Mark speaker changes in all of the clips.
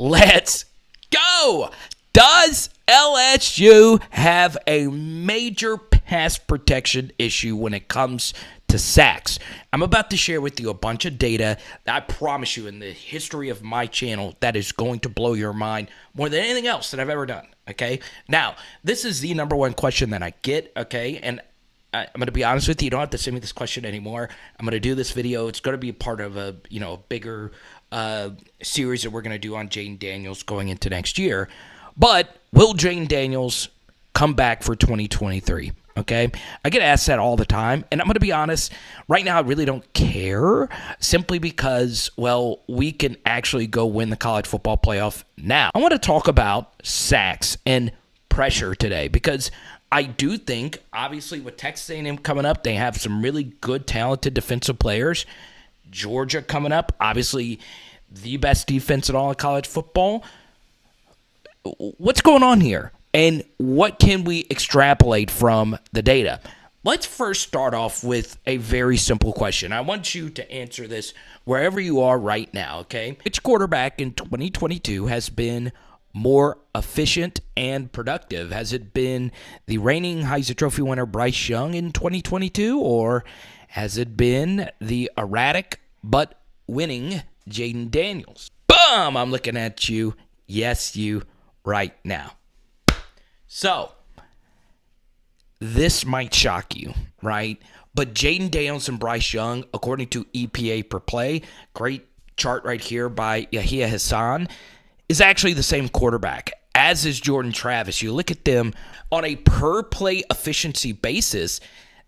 Speaker 1: Let's go. Does LSU have a major pass protection issue when it comes to sacks? I'm about to share with you a bunch of data that I promise you in the history of my channel that is going to blow your mind more than anything else that I've ever done, okay? Now, this is the number one question that I get, okay? And I'm going to be honest with you. You don't have to send me this question anymore. I'm going to do this video. It's going to be part of a bigger series that we're going to do on Jayden Daniels going into next year. But will Jayden Daniels come back for 2023? Okay, I get asked that all the time, and I'm going to be honest. Right now, I really don't care, simply because, well, we can actually go win the college football playoff now. I want to talk about sacks and pressure today because I do think, obviously, with Texas A&M coming up, they have some really good, talented defensive players. Georgia coming up, obviously, the best defense in all of college football. What's going on here? And what can we extrapolate from the data? Let's first start off with a very simple question. I want you to answer this wherever you are right now, okay? Which quarterback in 2022 has been more efficient and productive? Has it been the reigning Heisman Trophy winner Bryce Young in 2022, or has it been the erratic but winning Jayden Daniels? Boom! I'm looking at you. Yes, you right now. So, this might shock you, right? But Jayden Daniels and Bryce Young, according to EPA per play, great chart right here by Yahia Hassan, is actually the same quarterback, as is Jordan Travis. You look at them on a per-play efficiency basis,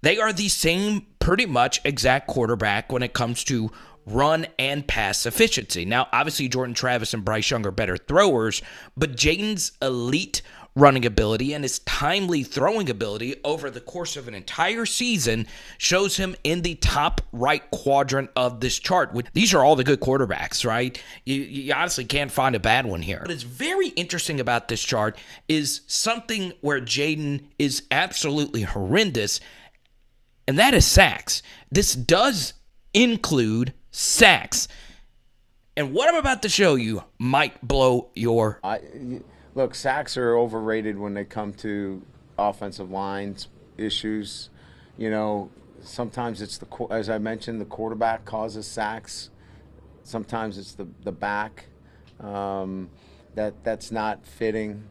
Speaker 1: they are the same pretty much exact quarterback when it comes to run and pass efficiency. Now, obviously, Jordan Travis and Bryce Young are better throwers, but Jayden's elite running ability and his timely throwing ability over the course of an entire season shows him in the top right quadrant of this chart. These are all the good quarterbacks, right? You honestly can't find a bad one here. What is very interesting about this chart is something where Jayden is absolutely horrendous, and that is sacks. This does include sacks. And what I'm about to show you might blow your...
Speaker 2: Look, sacks are overrated when they come to offensive lines issues. You know, sometimes it's as I mentioned, the quarterback causes sacks. Sometimes it's the back. That's not fitting.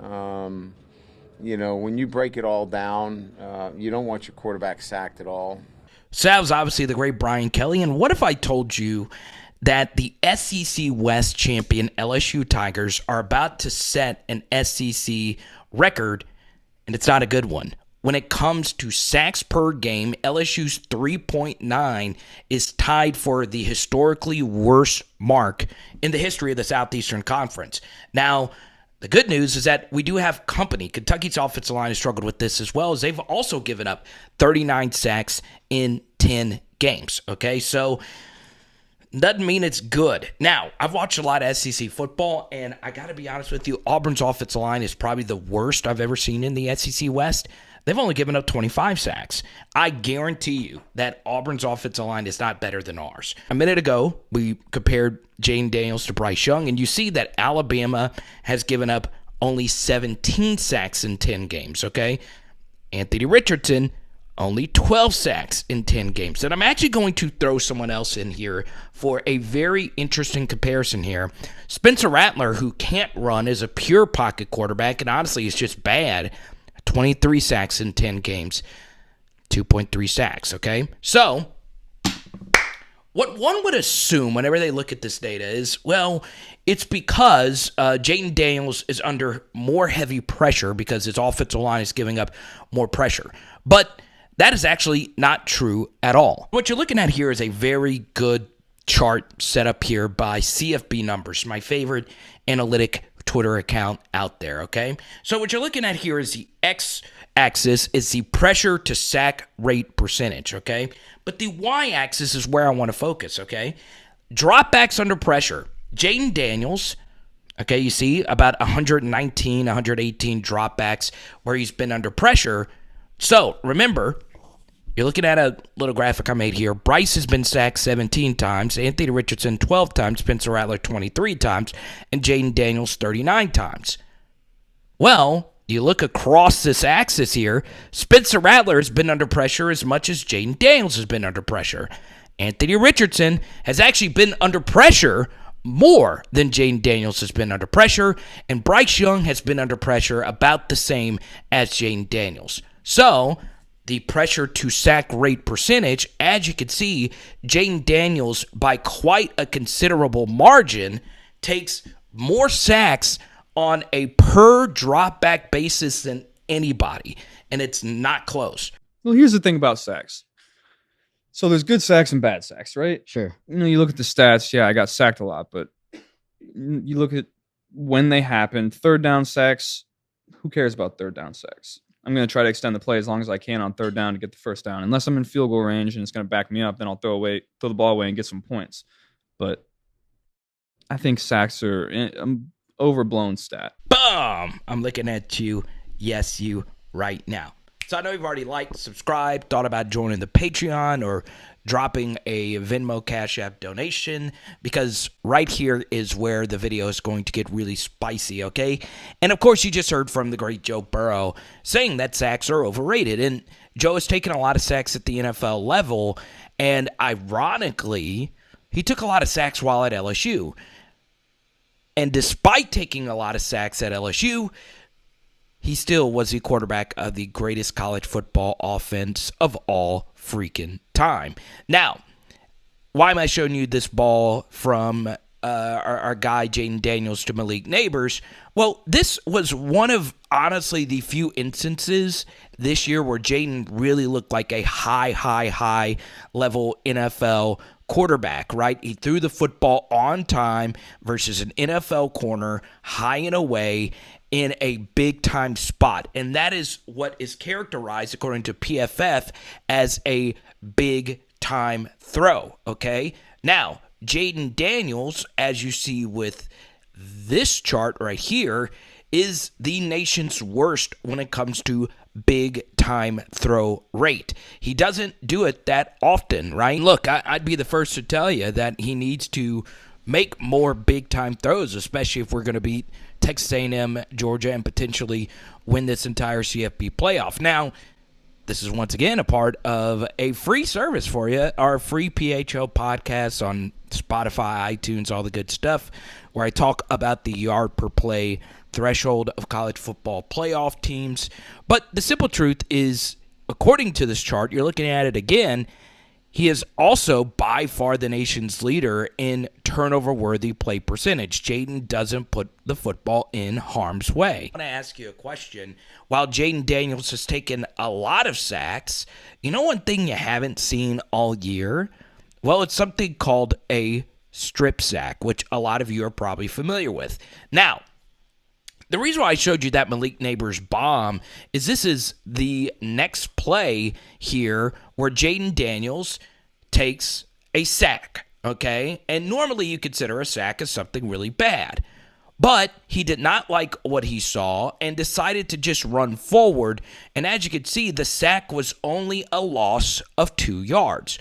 Speaker 2: You know, when you break it all down, you don't want your quarterback sacked at all.
Speaker 1: So that was obviously the great Brian Kelly. And what if I told you that the SEC West champion LSU Tigers are about to set an SEC record, and it's not a good one? When it comes to sacks per game, LSU's 3.9 is tied for the historically worst mark in the history of the Southeastern Conference. Now, the good news is that we do have company. Kentucky's offensive line has struggled with this as well, as they've also given up 39 sacks in 10 games. Okay, so doesn't mean it's good. Now, I've watched a lot of SEC football, and I got to be honest with you, Auburn's offensive line is probably the worst I've ever seen in the SEC West. They've only given up 25 sacks. I guarantee you that Auburn's offensive line is not better than ours. A minute ago, we compared Jayden Daniels to Bryce Young, and you see that Alabama has given up only 17 sacks in 10 games, okay? Anthony Richardson, only 12 sacks in 10 games. And I'm actually going to throw someone else in here for a very interesting comparison here. Spencer Rattler, who can't run, is a pure pocket quarterback, and honestly is just bad. 23 sacks in 10 games, 2.3 sacks, okay? So, what one would assume whenever they look at this data is, well, it's because Jayden Daniels is under more heavy pressure because his offensive line is giving up more pressure. But that is actually not true at all. What you're looking at here is a very good chart set up here by CFB Numbers, my favorite analytic Twitter account out there, okay? So what you're looking at here is the x-axis is the pressure to sack rate percentage, okay? But the y-axis is where I want to focus, okay? Dropbacks under pressure. Jayden Daniels, okay, you see about 119, 118 dropbacks where he's been under pressure. So remember, You're looking at a little graphic I made here. Bryce has been sacked 17 times, Anthony Richardson 12 times, Spencer Rattler 23 times, and Jayden Daniels 39 times. Well, you look across this axis here, Spencer Rattler has been under pressure as much as Jayden Daniels has been under pressure. Anthony Richardson has actually been under pressure more than Jayden Daniels has been under pressure, and Bryce Young has been under pressure about the same as Jayden Daniels. So, the pressure to sack rate percentage, as you can see, Jayden Daniels, by quite a considerable margin, takes more sacks on a per drop back basis than anybody, and it's not close.
Speaker 3: Well, here's the thing about sacks. So there's good sacks and bad sacks, right?
Speaker 4: Sure.
Speaker 3: You look at the stats. Yeah, I got sacked a lot, but you look at when they happen. Third down sacks. Who cares about third down sacks? I'm going to try to extend the play as long as I can on third down to get the first down. Unless I'm in field goal range and it's going to back me up, then I'll throw the ball away and get some points. But I think sacks are an overblown stat.
Speaker 1: Boom! I'm looking at you. Yes, you right now. So I know you've already liked, subscribed, thought about joining the Patreon or dropping a Venmo Cash App donation, because right here is where the video is going to get really spicy, okay? And of course, you just heard from the great Joe Burrow saying that sacks are overrated. And Joe has taken a lot of sacks at the NFL level, and ironically, he took a lot of sacks while at LSU. And despite taking a lot of sacks at LSU, he still was the quarterback of the greatest college football offense of all freaking time. Now, why am I showing you this ball from our guy Jayden Daniels to Malik Neighbors? Well, this was one of, honestly, the few instances this year where Jayden really looked like a high level NFL quarterback, right? He threw the football on time versus an NFL corner, high and away, in a big-time spot. And that is what is characterized, according to PFF, as a big-time throw, okay? Now, Jayden Daniels, as you see with this chart right here, is the nation's worst when it comes to big-time throw rate. He doesn't do it that often, right? Look, I'd be the first to tell you that he needs to make more big-time throws, especially if we're going to beat Texas A&M, Georgia, and potentially win this entire CFP playoff. Now, this is once again a part of a free service for you, our free PHL podcast on Spotify, iTunes, all the good stuff, where I talk about the yard per play threshold of college football playoff teams. But the simple truth is, according to this chart, you're looking at it again, he is also by far the nation's leader in turnover-worthy play percentage. Jayden doesn't put the football in harm's way. I want to ask you a question. While Jayden Daniels has taken a lot of sacks, you know one thing you haven't seen all year? Well, it's something called a strip sack, which a lot of you are probably familiar with. Now, the reason why I showed you that Malik Neighbors bomb is this is the next play here where Jayden Daniels takes a sack, okay? And normally you consider a sack as something really bad. But he did not like what he saw and decided to just run forward. And as you can see, the sack was only a loss of 2 yards.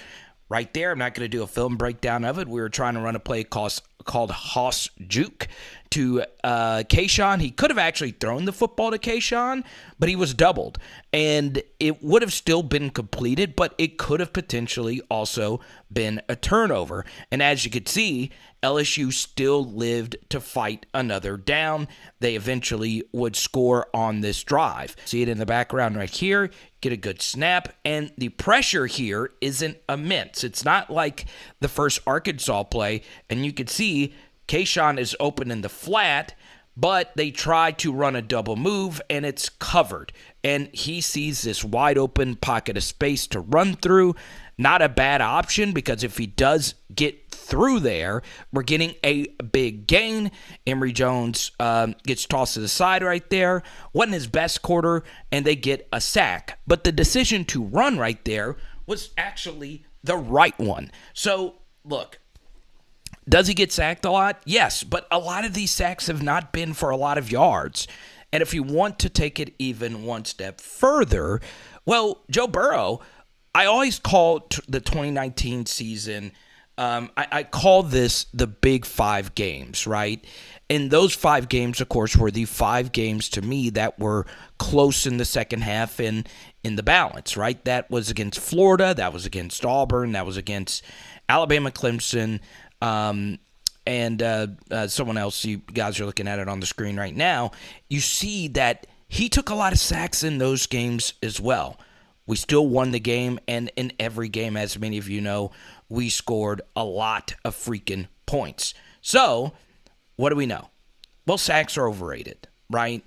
Speaker 1: Right there, I'm not going to do a film breakdown of it. We were trying to run a play called Hoss Juke to Kayshawn. He could have actually thrown the football to Kayshawn, but he was doubled. And it would have still been completed, but it could have potentially also been a turnover. And as you could see, LSU still lived to fight another down. They eventually would score on this drive. See it in the background right here. Get a good snap. And the pressure here isn't immense. It's not like the first Arkansas play. And you can see Kayshawn is open in the flat, but they try to run a double move, and it's covered. And he sees this wide open pocket of space to run through. Not a bad option, because if he does get through there, we're getting a big gain. Emory Jones gets tossed to the side right there. Wasn't his best quarter, and they get a sack. But the decision to run right there was actually the right one. So, look, does he get sacked a lot? Yes, but a lot of these sacks have not been for a lot of yards. And if you want to take it even one step further, well, Joe Burrow, I always call the 2019 season, I call this the big 5 games, right? And those 5 games, of course, were the 5 games to me that were close in the second half and in the balance, right? That was against Florida, that was against Auburn, that was against Alabama, Clemson, and someone else. You guys are looking at it on the screen right now. You see that he took a lot of sacks in those games as well. We still won the game, and in every game, as many of you know, we scored a lot of freaking points. So, what do we know? Well, sacks are overrated, right?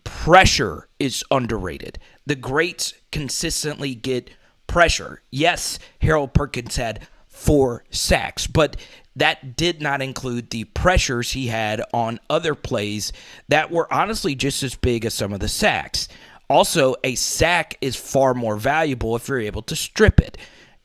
Speaker 1: Pressure is underrated. The greats consistently get pressure. Yes, Harold Perkins had 4 sacks, but that did not include the pressures he had on other plays that were honestly just as big as some of the sacks. Also, a sack is far more valuable if you're able to strip it.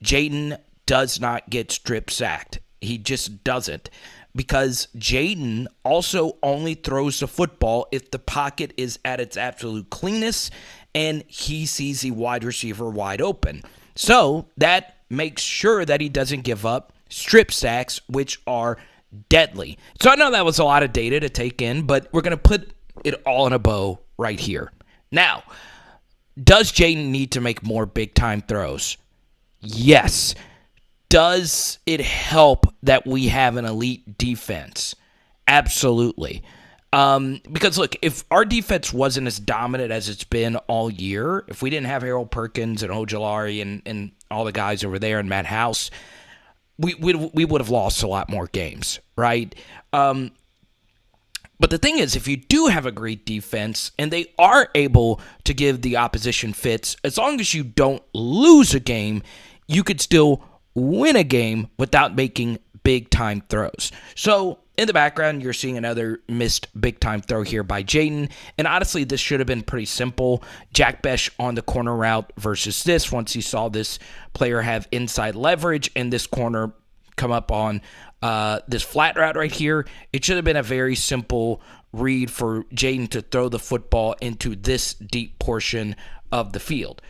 Speaker 1: Jayden does not get strip sacked. He just doesn't. Because Jayden also only throws the football if the pocket is at its absolute cleanest and he sees the wide receiver wide open. So that makes sure that he doesn't give up strip sacks, which are deadly. So I know that was a lot of data to take in, but we're going to put it all in a bow right here. Now, does Jayden need to make more big-time throws? Yes. Does it help that we have an elite defense? Absolutely. Because, look, if our defense wasn't as dominant as it's been all year, if we didn't have Harold Perkins and Ojolari and all the guys over there and Matt House, we would have lost a lot more games, right? But the thing is, if you do have a great defense and they are able to give the opposition fits, as long as you don't lose a game, you could still win a game without making big-time throws. So in the background, you're seeing another missed big-time throw here by Jayden. And honestly, this should have been pretty simple. Jack Besh on the corner route versus this. Once he saw this player have inside leverage and this corner come up on this flat route right here, it should have been a very simple read for Jayden to throw the football into this deep portion of the field.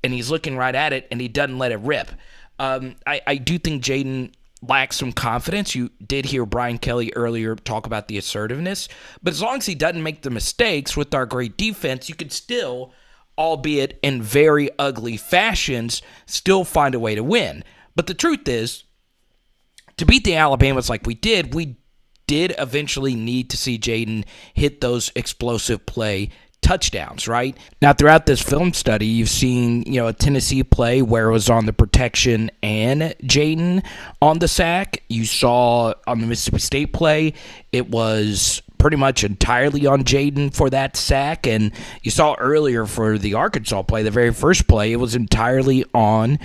Speaker 1: And he's looking right at it, and he doesn't let it rip. I do think Jayden lacks some confidence. You did hear Brian Kelly earlier talk about the assertiveness, but as long as he doesn't make the mistakes with our great defense, you could still, albeit in very ugly fashions, still find a way to win. But the truth is, to beat the Alabamas like we did eventually need to see Jayden hit those explosive play touchdowns, right? Now, throughout this film study, you've seen, a Tennessee play where it was on the protection and Jayden on the sack. You saw on the Mississippi State play, it was pretty much entirely on Jayden for that sack. And you saw earlier for the Arkansas play, the very first play, it was entirely on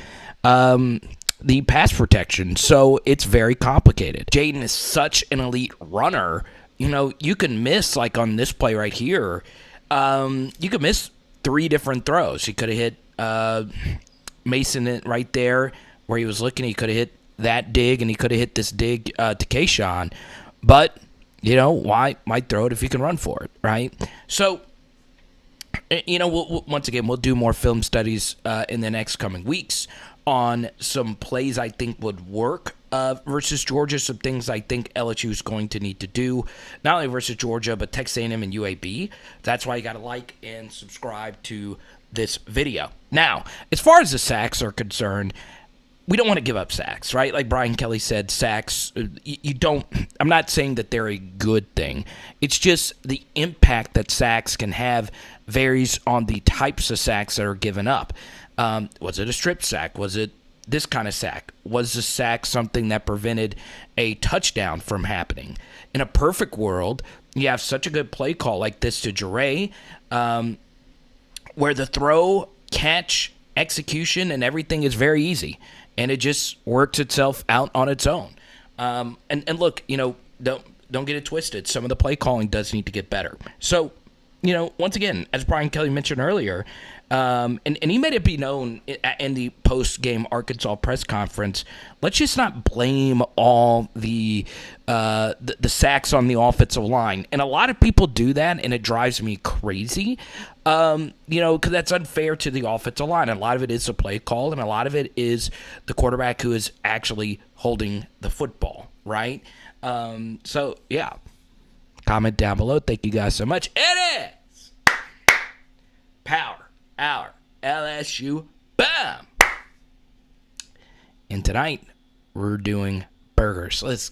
Speaker 1: the pass protection. So it's very complicated. Jayden is such an elite runner. You can miss, like on this play right here, you could miss 3 different throws. He could have hit Mason right there where he was looking. He could have hit that dig, and he could have hit this dig to Kayshawn. But, why throw it if you can run for it, right? So, once again, we'll do more film studies in the next coming weeks on some plays I think would work versus Georgia, some things I think LSU is going to need to do, not only versus Georgia, but Texas A&M and UAB. That's why you got to like and subscribe to this video. Now, as far as the sacks are concerned, we don't want to give up sacks, right? Like Brian Kelly said, sacks, you don't, I'm not saying that they're a good thing. It's just the impact that sacks can have varies on the types of sacks that are given up. Was it a strip sack? Was it this kind of sack? Was the sack something that prevented a touchdown from happening? In a perfect world, you have such a good play call like this to Jure, where the throw, catch, execution, and everything is very easy, and it just works itself out on its own. And look, don't get it twisted. Some of the play calling does need to get better. So once again, as Brian Kelly mentioned earlier, and he made it be known in the post-game Arkansas press conference, let's just not blame all the sacks on the offensive line. And a lot of people do that, and it drives me crazy, because that's unfair to the offensive line. A lot of it is the play call, and a lot of it is the quarterback who is actually holding the football, right? So, yeah. Comment down below. Thank you guys so much. It is Power Hour LSU. Bam! And tonight, we're doing burgers. Let's